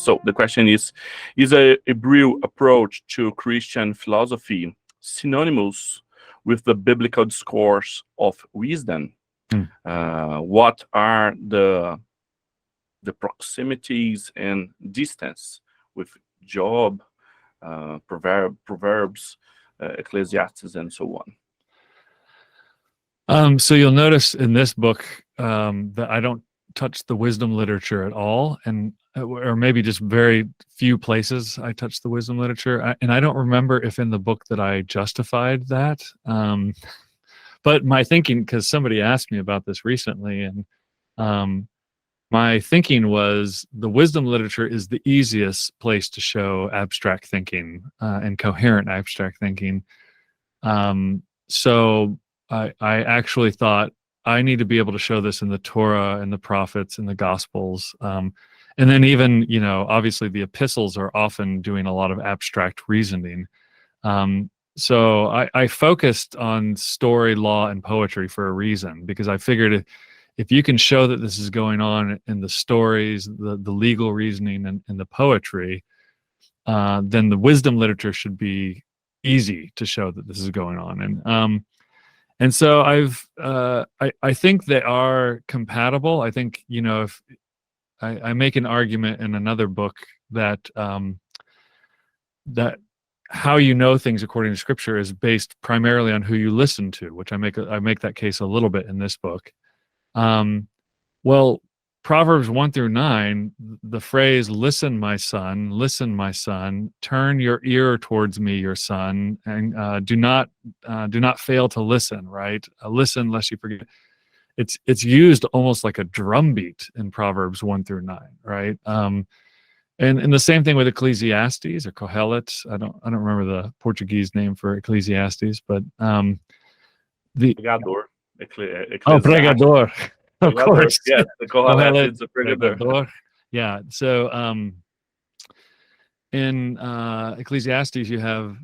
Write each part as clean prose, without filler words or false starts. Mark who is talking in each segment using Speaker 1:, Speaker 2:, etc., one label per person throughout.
Speaker 1: So the question is a Hebrew approach to Christian philosophy synonymous with the biblical discourse of wisdom? What are the proximities and distance with Job, Proverbs, Ecclesiastes, and so
Speaker 2: on? So you'll notice in this book that I don't touch the wisdom literature at all, and or maybe just very few places I touch the wisdom literature. And I don't remember if in the book that I justified that. But my thinking, because somebody asked me about this recently, and my thinking was the wisdom literature is the easiest place to show abstract thinking and coherent abstract thinking. So I actually thought I need to be able to show this in the Torah and the prophets and the Gospels. And then even, obviously the epistles are often doing a lot of abstract reasoning. So I focused on story, law, and poetry for a reason, because I figured if you can show that this is going on in the stories, the legal reasoning, and the poetry, then the wisdom literature should be easy to show that this is going on. And so I think they are compatible. I think, if I make an argument in another book that that how you know things according to Scripture is based primarily on who you listen to, which I make that case a little bit in this book. Well, Proverbs 1-9, the phrase "Listen, my son, turn your ear towards me, your son, and do not fail to listen." Right? Listen, lest you forget. It's used almost like a drumbeat in Proverbs 1-9, right? And the same thing with Ecclesiastes or Kohelet. I don't remember the Portuguese name for Ecclesiastes, but the
Speaker 1: Pregador.
Speaker 2: Pregador. Of course,
Speaker 1: yes, the Kohelet is a Pregador.
Speaker 2: Yeah. So in Ecclesiastes, you have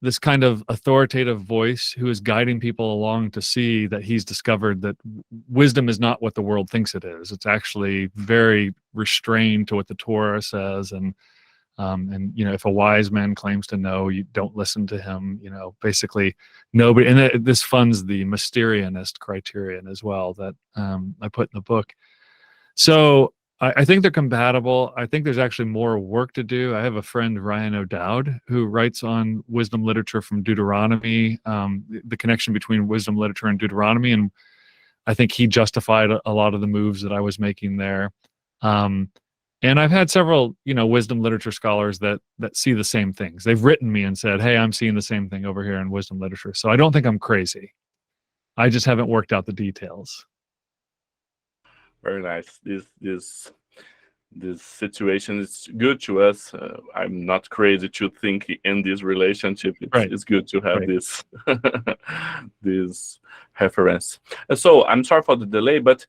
Speaker 2: this kind of authoritative voice who is guiding people along to see that he's discovered that wisdom is not what the world thinks it is. It's actually very restrained to what the Torah says, and if a wise man claims to know, you don't listen to him. Basically nobody. And this funds the Mysterianist criterion as well that I put in the book. So I think they're compatible. I think there's actually more work to do. I have a friend, Ryan O'Dowd, who writes on wisdom literature from Deuteronomy, the connection between wisdom literature and Deuteronomy, and I think he justified a lot of the moves that I was making there. And I've had several, wisdom literature scholars that see the same things. They've written me and said, "Hey, I'm seeing the same thing over here in wisdom literature." So I don't think I'm crazy. I just haven't worked out the details.
Speaker 1: Very nice. This situation is good to us. I'm not crazy to think in this relationship. It's good to have this this reference. So I'm sorry for the delay, but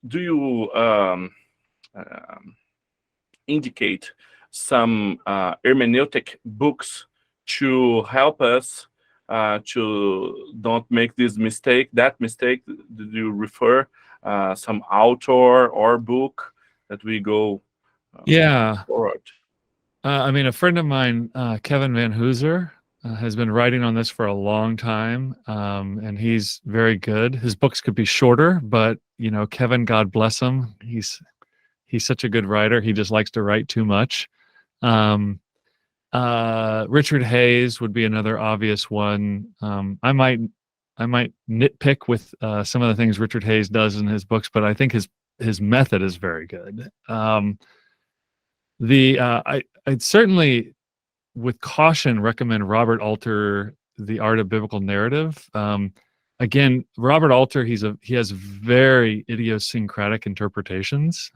Speaker 1: do you indicate some hermeneutic books to help us to don't make this mistake, that mistake? Do you refer some author or book that we go forward?
Speaker 2: A friend of mine, Kevin Van Hooser, has been writing on this for a long time, and he's very good. His books could be shorter, but Kevin, God bless him, he's such a good writer. He just likes to write too much. Richard Hayes would be another obvious one. I might nitpick with some of the things Richard Hayes does in his books, but I think his method is very good. I'd certainly, with caution, recommend Robert Alter, The Art of Biblical Narrative. Again, Robert Alter, he has very idiosyncratic interpretations.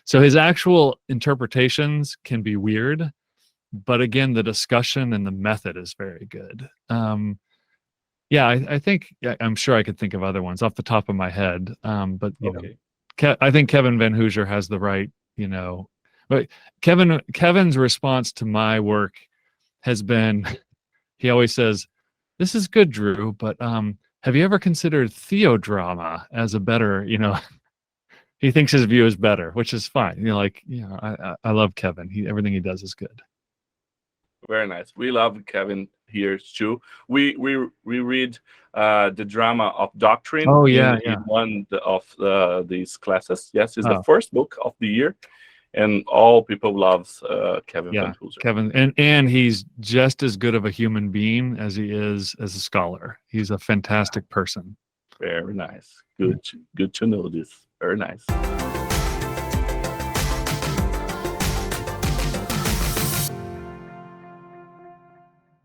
Speaker 2: So his actual interpretations can be weird, but again, the discussion and the method is very good. I think I'm sure I could think of other ones off the top of my head. But I think Kevin Van Hooser has the right, but Kevin's response to my work has been, he always says, "This is good, Dru, but have you ever considered theodrama as a better, he thinks his view is better, which is fine. You know, like, you know, I love Kevin. Everything he does is good.
Speaker 1: Very nice. We love Kevin here too. We read the drama of doctrine.
Speaker 2: Oh, yeah,
Speaker 1: in one of these classes. Yes, it's the first book of the year, and all people loves Kevin Van Hooser.
Speaker 2: Kevin, and he's just as good of a human being as he is as a scholar. He's a fantastic person.
Speaker 1: Very nice. Good to know this. Very nice.